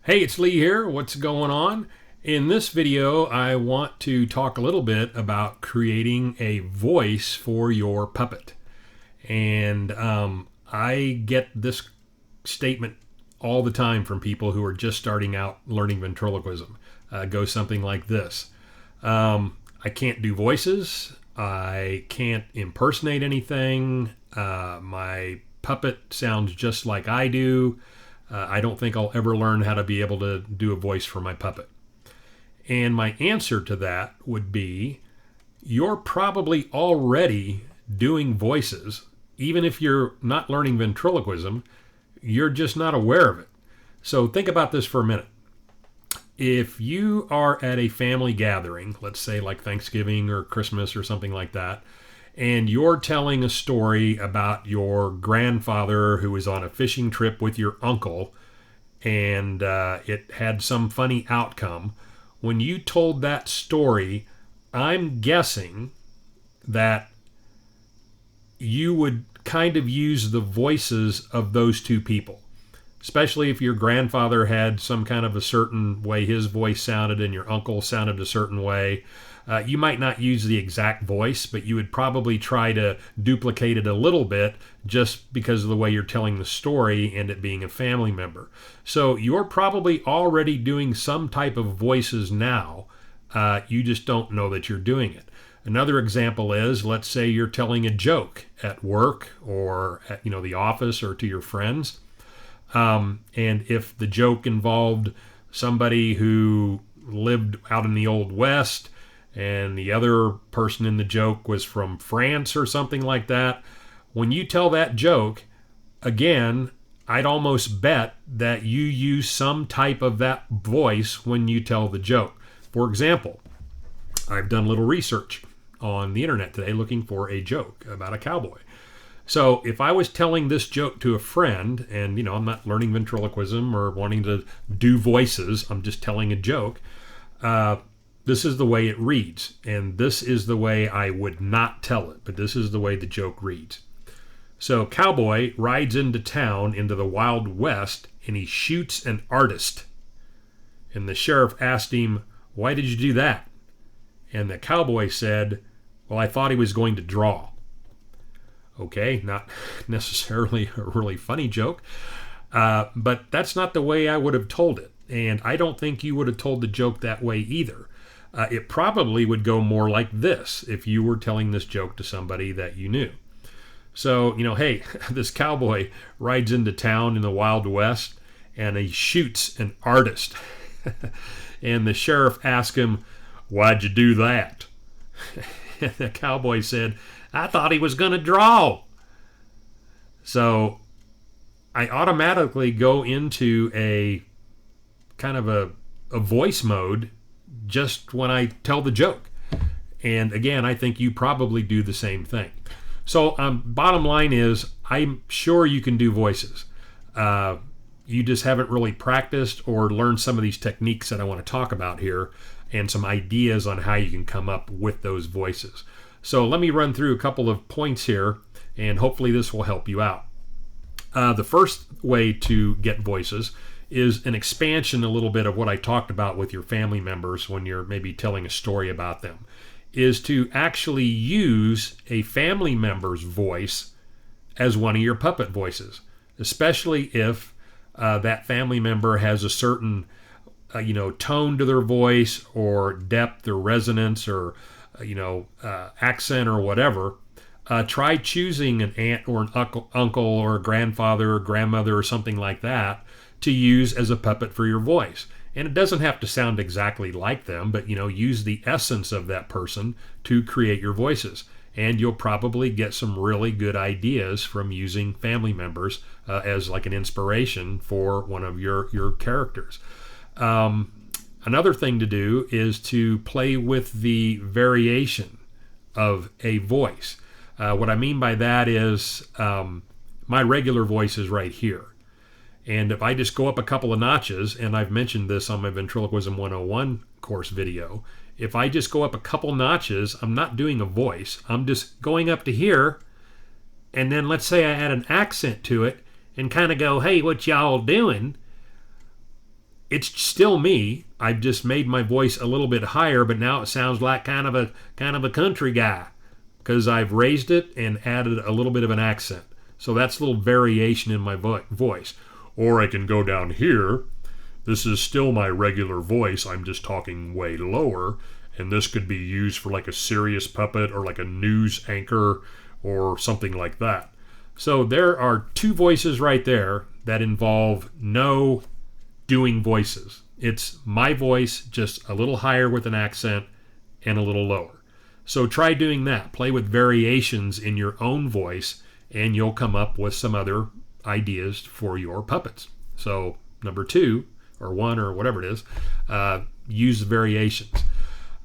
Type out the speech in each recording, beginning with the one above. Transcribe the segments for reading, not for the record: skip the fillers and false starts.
Hey, it's Lee here. What's going on? In this video, I want to talk a little bit about creating a voice for your puppet. And I get this statement all the time from people who are just starting out learning ventriloquism. It goes something like this. I can't do voices. I can't impersonate anything. My puppet sounds just like I do. I don't think I'll ever learn how to be able to do a voice for my puppet. And my answer to that would be, you're probably already doing voices. Even if you're not learning ventriloquism, you're just not aware of it. So think about this for a minute. If you are at a family gathering, let's say like Thanksgiving or Christmas or something like that, and you're telling a story about your grandfather who was on a fishing trip with your uncle, and it had some funny outcome. When you told that story, I'm guessing that you would kind of use the voices of those two people, especially if your grandfather had some kind of a certain way his voice sounded and your uncle sounded a certain way. You might not use the exact voice, but you would probably try to duplicate it a little bit just because of the way you're telling the story and it being a family member. So you're probably already doing some type of voices now. You just don't know that you're doing it. Another example is, let's say you're telling a joke at work or at the office or to your friends. And if the joke involved somebody who lived out in the Old West, and the other person in the joke was from France or something like that, when you tell that joke, again, I'd almost bet that you use some type of that voice when you tell the joke. For example, I've done a little research on the internet today looking for a joke about a cowboy. So if I was telling this joke to a friend, and I'm not learning ventriloquism or wanting to do voices, I'm just telling a joke, this is the way it reads, and this is the way I would not tell it, but this is the way the joke reads. So, cowboy rides into town into the Wild West, and he shoots an artist. And the sheriff asked him, "Why did you do that?" And the cowboy said, "Well, I thought he was going to draw." Okay, not necessarily a really funny joke, but that's not the way I would have told it. And I don't think you would have told the joke that way either. It probably would go more like this if you were telling this joke to somebody that you knew. So, hey, this cowboy rides into town in the Wild West and he shoots an artist. And the sheriff asked him, "Why'd you do that?" And the cowboy said, "I thought he was going to draw." So I automatically go into a kind of a voice mode just when I tell the joke. And again, I think you probably do the same thing. So bottom line is, I'm sure you can do voices. You just haven't really practiced or learned some of these techniques that I want to talk about here and some ideas on how you can come up with those voices. So let me run through a couple of points here, and hopefully this will help you out. The first way to get voices is an expansion a little bit of what I talked about with your family members when you're maybe telling a story about them, is to actually use a family member's voice as one of your puppet voices, especially if that family member has a certain tone to their voice or depth or resonance or accent or whatever. Try choosing an aunt or an uncle or a grandfather or grandmother or something like that to use as a puppet for your voice. And it doesn't have to sound exactly like them, but use the essence of that person to create your voices. And you'll probably get some really good ideas from using family members as like an inspiration for one of your characters. Another thing to do is to play with the variation of a voice. What I mean by that is my regular voice is right here. And if I just go up a couple of notches, and I've mentioned this on my Ventriloquism 101 course video, if I just go up a couple notches, I'm not doing a voice. I'm just going up to here, and then let's say I add an accent to it and kind of go, "Hey, what y'all doing?" it's still me. I've just made my voice a little bit higher, but now it sounds like kind of a country guy because I've raised it and added a little bit of an accent. So that's a little variation in my voice. Or I can go down here. This is still my regular voice. I'm just talking way lower. And this could be used for like a serious puppet or like a news anchor or something like that. So there are two voices right there that involve no doing voices. It's my voice, just a little higher with an accent and a little lower. So try doing that. Play with variations in your own voice, and you'll come up with some other ideas for your puppets. So number 2, or 1, or whatever it is, use variations.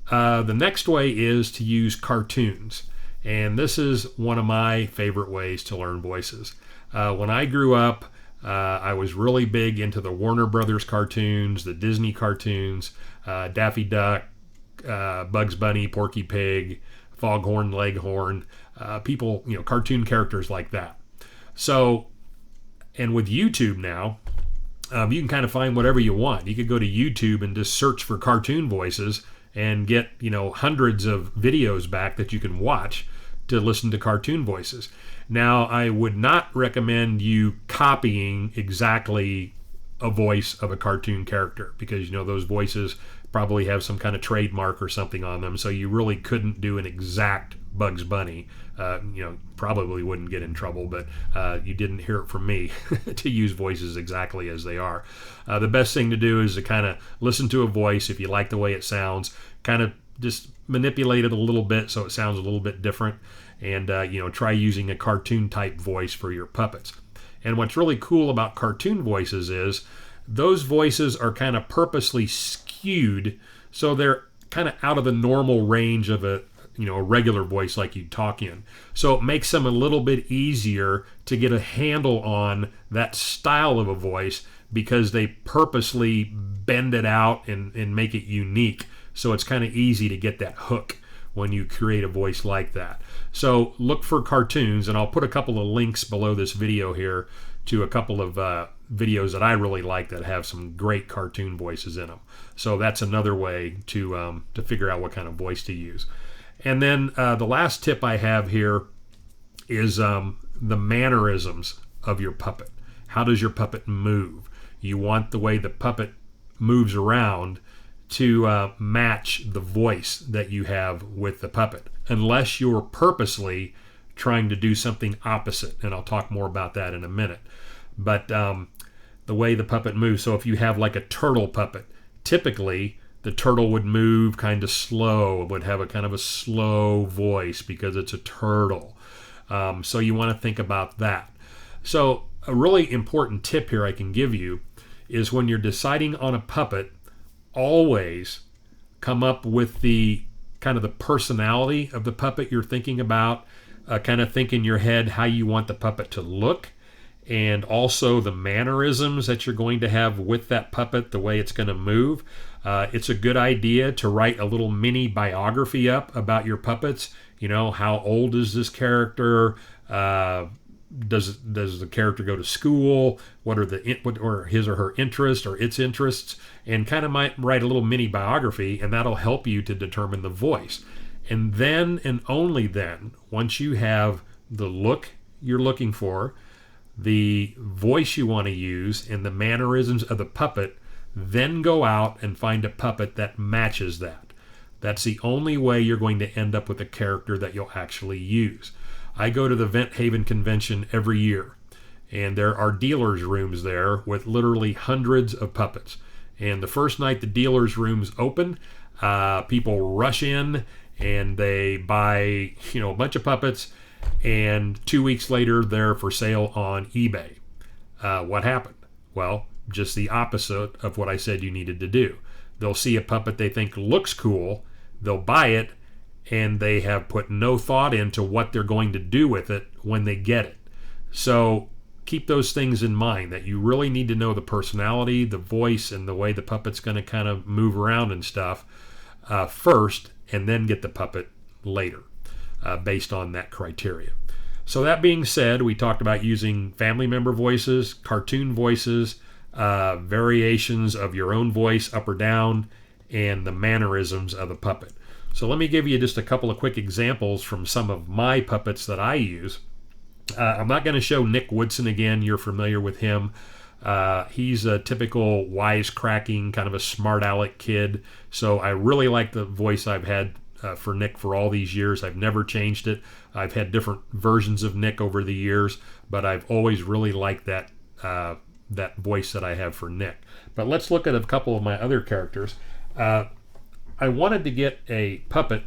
The next way is to use cartoons. And this is one of my favorite ways to learn voices. When I grew up, I was really big into the Warner Brothers cartoons, the Disney cartoons, Daffy Duck, Bugs Bunny, Porky Pig, Foghorn Leghorn, people, cartoon characters like that. So, and with YouTube now, you can kind of find whatever you want. You could go to YouTube and just search for cartoon voices and get, hundreds of videos back that you can watch to listen to cartoon voices. Now, I would not recommend you copying exactly a voice of a cartoon character because, those voices probably have some kind of trademark or something on them, so you really couldn't do an exact Bugs Bunny. Probably wouldn't get in trouble, but you didn't hear it from me to use voices exactly as they are. The best thing to do is to kind of listen to a voice. If you like the way it sounds, kind of just manipulate it a little bit so it sounds a little bit different, and try using a cartoon type voice for your puppets. And what's really cool about cartoon voices is those voices are kind of purposely skewed so they're kind of out of the normal range of a regular voice like you talk in. So it makes them a little bit easier to get a handle on that style of a voice because they purposely bend it out and make it unique. So it's kind of easy to get that hook when you create a voice like that. So look for cartoons, and I'll put a couple of links below this video here to a couple of videos that I really like that have some great cartoon voices in them. So that's another way to figure out what kind of voice to use. And then the last tip I have here is the mannerisms of your puppet. How does your puppet move? You want the way the puppet moves around to match the voice that you have with the puppet, unless you're purposely trying to do something opposite. And I'll talk more about that in a minute. But the way the puppet moves, so if you have like a turtle puppet, typically the turtle would move kind of slow. It would have a kind of a slow voice because it's a turtle. So you want to think about that. So a really important tip here I can give you is when you're deciding on a puppet, always come up with the kind of the personality of the puppet you're thinking about. Kind of think in your head how you want the puppet to look, and also the mannerisms that you're going to have with that puppet, the way it's going to move. It's a good idea to write a little mini biography up about your puppets. How old is this character? Does the character go to school? What are his or her interests or its interests? And kind of might write a little mini biography, and that'll help you to determine the voice. And then and only then, once you have the look you're looking for, the voice you want to use, and the mannerisms of the puppet, then go out and find a puppet that matches that. That's the only way you're going to end up with a character that you'll actually use. I go to the Vent Haven convention every year, and there are dealers' rooms there with literally hundreds of puppets. And the first night the dealers' rooms open, people rush in and they buy a bunch of puppets, and 2 weeks later they're for sale on eBay. What happened? Well, just the opposite of what I said you needed to do. They'll see a puppet they think looks cool, they'll buy it, and they have put no thought into what they're going to do with it when they get it. So keep those things in mind, that you really need to know the personality, the voice, and the way the puppet's going to kind of move around and stuff first, and then get the puppet later based on that criteria. So that being said, we talked about using family member voices, cartoon voices, variations of your own voice up or down, and the mannerisms of the puppet. So let me give you just a couple of quick examples from some of my puppets that I use. I'm not going to show Nick Woodson again. You're familiar with him. He's a typical wisecracking, kind of a smart aleck kid. So I really like the voice I've had for Nick for all these years. I've never changed it. I've had different versions of Nick over the years, but I've always really liked that voice that I have for Nick. But let's look at a couple of my other characters. I wanted to get a puppet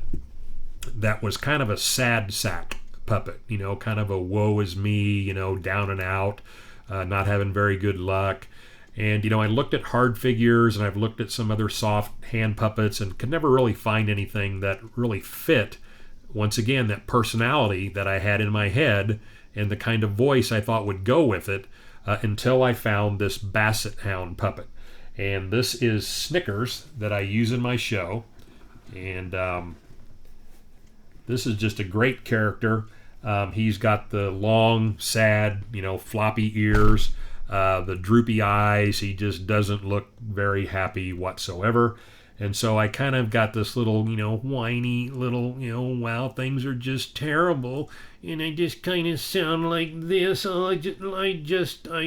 that was kind of a sad sack puppet, kind of a woe is me, down and out, not having very good luck. And, I looked at hard figures and I've looked at some other soft hand puppets and could never really find anything that really fit, once again, that personality that I had in my head and the kind of voice I thought would go with it until I found this Basset Hound puppet. And this is Snickers that I use in my show. And this is just a great character. He's got the long, sad, floppy ears, the droopy eyes. He just doesn't look very happy whatsoever. And so I kind of got this little, whiny little, wow, things are just terrible. And I just kind of sound like this. I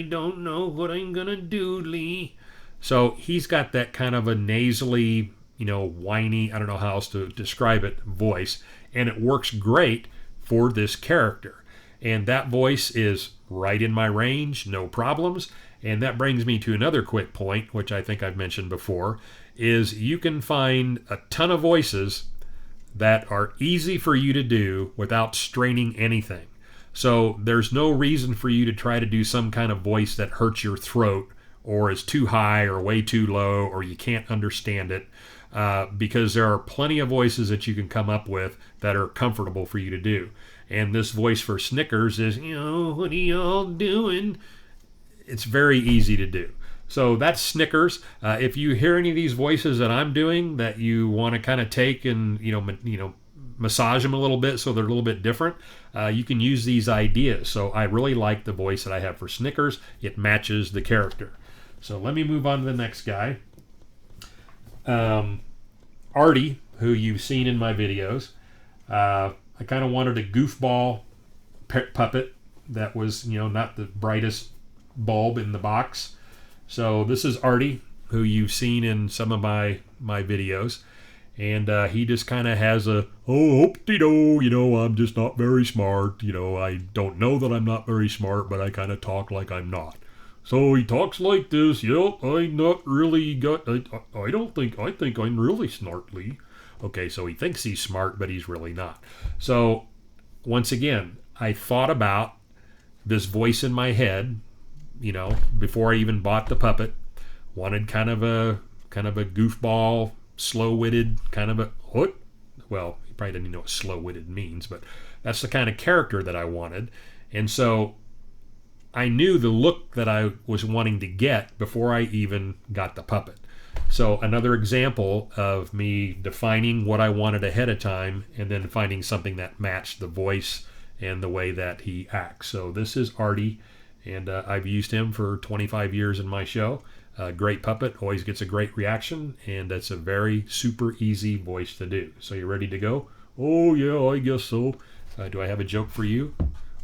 don't know what I'm going to do, Lee. So he's got that kind of a nasally, whiny, I don't know how else to describe it, voice. And it works great for this character. And that voice is right in my range, no problems. And that brings me to another quick point, which I think I've mentioned before, is you can find a ton of voices that are easy for you to do without straining anything. So there's no reason for you to try to do some kind of voice that hurts your throat or is too high or way too low or you can't understand it, because there are plenty of voices that you can come up with that are comfortable for you to do. And this voice for Snickers is, what are y'all doing? It's very easy to do. So that's Snickers. If you hear any of these voices that I'm doing that you want to kind of take and massage them a little bit so they're a little bit different, you can use these ideas. So I really like the voice that I have for Snickers. It matches the character. So let me move on to the next guy. Arty, who you've seen in my videos. I kind of wanted a goofball puppet that was, not the brightest bulb in the box. So this is Arty, who you've seen in some of my videos. And he just kind of has a, hoop-de-doo, I'm just not very smart. I don't know that I'm not very smart, but I kind of talk like I'm not. So he talks like this. I'm not really I think I'm really smartly. Okay, so he thinks he's smart, but he's really not. So once again, I thought about this voice in my head, before I even bought the puppet. Wanted kind of a goofball, slow-witted, kind of a what? Well, you probably didn't know what slow-witted means, but that's the kind of character that I wanted. And so I knew the look that I was wanting to get before I even got the puppet. So another example of me defining what I wanted ahead of time and then finding something that matched the voice and the way that he acts. So this is Arty, and I've used him for 25 years in my show. Great puppet, always gets a great reaction, and it's a very super easy voice to do. So you ready to go? Oh yeah, I guess so. Do I have a joke for you?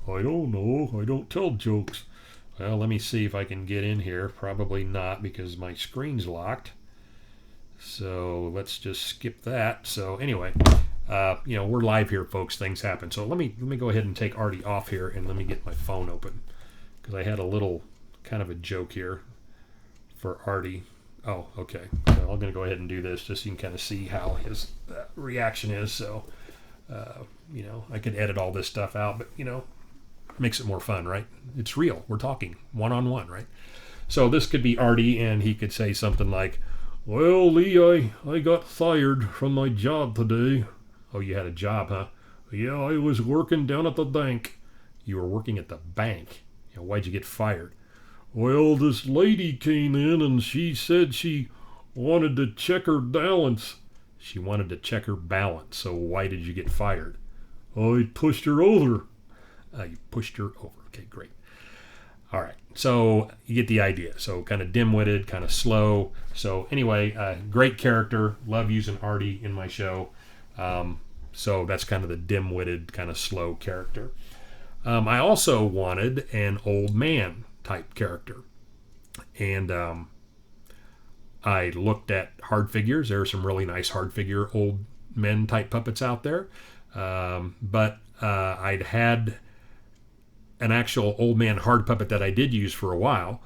I don't know. I don't tell jokes. Well, let me see if I can get in here. Probably not because my screen's locked. So let's just skip that. So anyway, we're live here, folks. Things happen. So let me go ahead and take Arty off here and let me get my phone open because I had a little kind of a joke here for Arty. Oh, okay. So I'm going to go ahead and do this just so you can kind of see how his reaction is. So, I could edit all this stuff out, but, makes it more fun, right? It's real. We're talking one-on-one, right? So this could be Arty, and he could say something like, well, Lee, I got fired from my job today. Oh, you had a job, huh? Yeah, I was working down at the bank. You were working at the bank? Why'd you get fired? Well, this lady came in and she said she wanted to check her balance. She wanted to check her balance, so why did you get fired? I pushed her over. You pushed her over. Okay, great. All right, so you get the idea. So kind of dim-witted, kind of slow. So anyway, great character. Love using Arty in my show. So that's kind of the dim-witted, kind of slow character. I also wanted an old man type character. And I looked at hard figures. There are some really nice hard figure old men type puppets out there. But I'd had an actual old man hard puppet that I did use for a while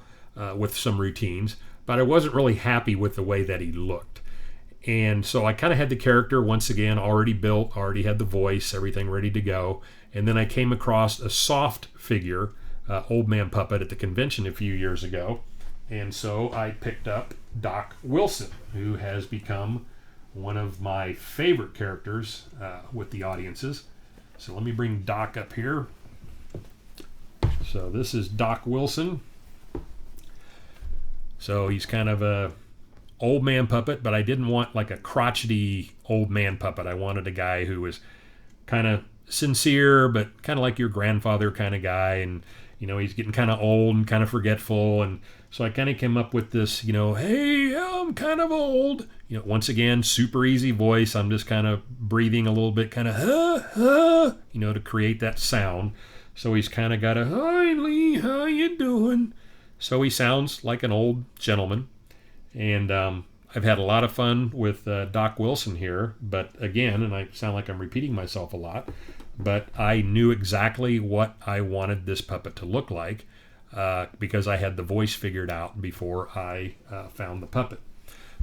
with some routines, but I wasn't really happy with the way that he looked. And so I kind of had the character once again already built, already had the voice, everything ready to go. And then I came across a soft figure, old man puppet at the convention a few years ago. And so I picked up Doc Wilson, who has become one of my favorite characters with the audiences. So let me bring Doc up here. So this is Doc Wilson. So he's kind of a old man puppet, but I didn't want like a crotchety old man puppet. I wanted a guy who was kind of sincere, but kind of like your grandfather kind of guy. And, you know, he's getting kind of old and kind of forgetful. And so I kind of came up with this, you know, hey, I'm kind of old. You know, once again, super easy voice. I'm just kind of breathing a little bit, kind of, you know, to create that sound. So he's kind of got a, hi Lee, how you doing? So he sounds like an old gentleman. And I've had a lot of fun with Doc Wilson here. But again, and I sound like I'm repeating myself a lot, but I knew exactly what I wanted this puppet to look like because I had the voice figured out before I found the puppet.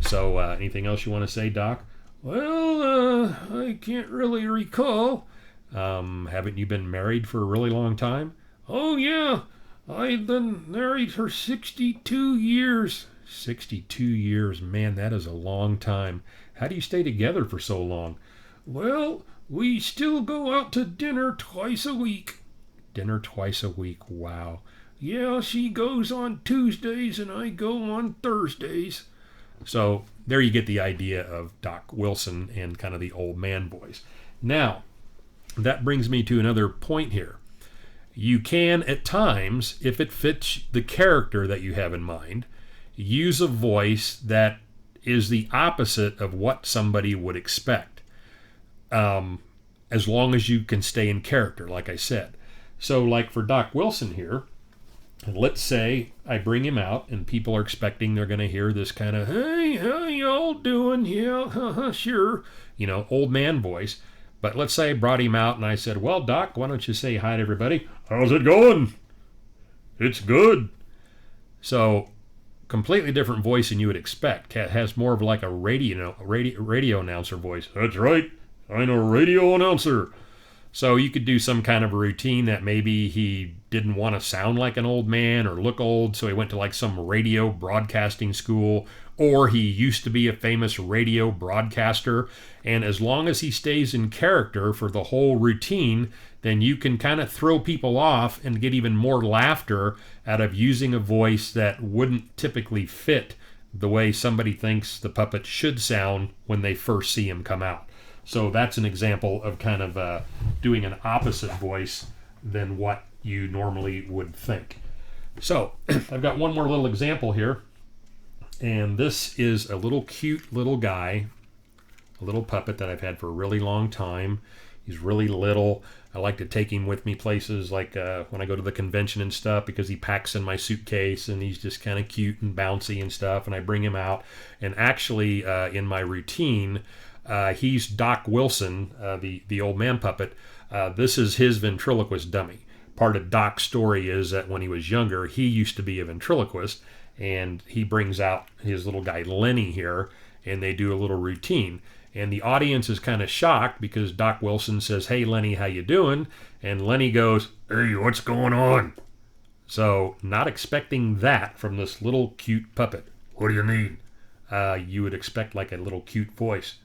So anything else you want to say, Doc? Well, I can't really recall. Haven't you been married for a really long time? Oh, yeah. I've been married for 62 years. 62 years. Man, that is a long time. How do you stay together for so long? Well, we still go out to dinner twice a week. Dinner twice a week. Wow. Yeah, she goes on Tuesdays and I go on Thursdays. So there you get the idea of Doc Wilson and kind of the old man voice. Now, that brings me to another point here. You can, at times, if it fits the character that you have in mind, use a voice that is the opposite of what somebody would expect, as long as you can stay in character, like I said. So, like for Doc Wilson here, let's say I bring him out and people are expecting they're going to hear this kind of, hey, how y'all doing? Yeah, sure, you know, old man voice. But let's say I brought him out and I said, well, Doc, why don't you say hi to everybody? How's it going? It's good. So, completely different voice than you would expect. Cat has more of like a radio announcer voice. That's right. I'm a radio announcer. So you could do some kind of a routine that maybe he didn't want to sound like an old man or look old, so he went to like some radio broadcasting school, or he used to be a famous radio broadcaster. And as long as he stays in character for the whole routine, then you can kind of throw people off and get even more laughter out of using a voice that wouldn't typically fit the way somebody thinks the puppet should sound when they first see him come out. So that's an example of kind of doing an opposite voice than what you normally would think. So I've got one more little example here. And this is a little cute little guy, a little puppet that I've had for a really long time. He's really little. I like to take him with me places like when I go to the convention and stuff, because he packs in my suitcase and he's just kind of cute and bouncy and stuff. And I bring him out. And actually in my routine, he's Doc Wilson, the old man puppet. This is his ventriloquist dummy. Part of Doc's story is that when he was younger, he used to be a ventriloquist. And he brings out his little guy Lenny here, and they do a little routine. And the audience is kind of shocked because Doc Wilson says, hey, Lenny, how you doing? And Lenny goes, hey, what's going on? So not expecting that from this little cute puppet. What do you mean? You would expect like a little cute voice.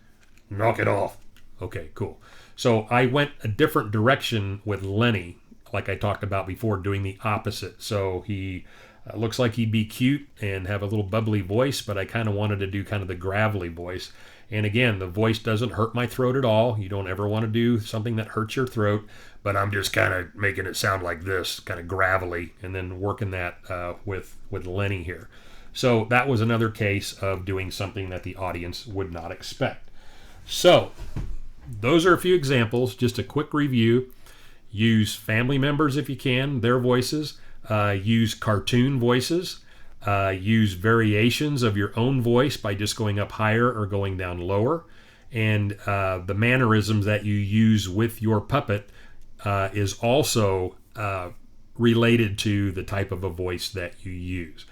Knock it off. Okay, cool. So I went a different direction with Lenny, like I talked about before, doing the opposite. So he Looks like he'd be cute and have a little bubbly voice, but I kind of wanted to do kind of the gravelly voice. And again, the voice doesn't hurt my throat at all. You don't ever want to do something that hurts your throat, but I'm just kind of making it sound like this, kind of gravelly, and then working that with Lenny here. So that was another case of doing something that the audience would not expect. So those are a few examples, just a quick review. Use family members if you can, their voices. Use cartoon voices. Use variations of your own voice by just going up higher or going down lower. And the mannerisms that you use with your puppet is also related to the type of a voice that you use.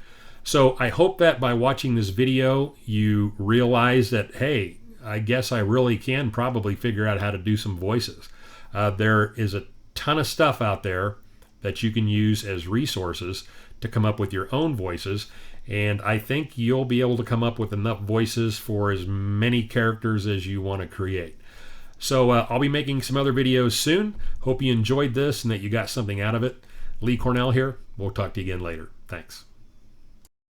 So I hope that by watching this video, you realize that, hey, I guess I really can probably figure out how to do some voices. There is a ton of stuff out there that you can use as resources to come up with your own voices, and I think you'll be able to come up with enough voices for as many characters as you want to create. So I'll be making some other videos soon. Hope you enjoyed this and that you got something out of it. Lee Cornell here. We'll talk to you again later. Thanks.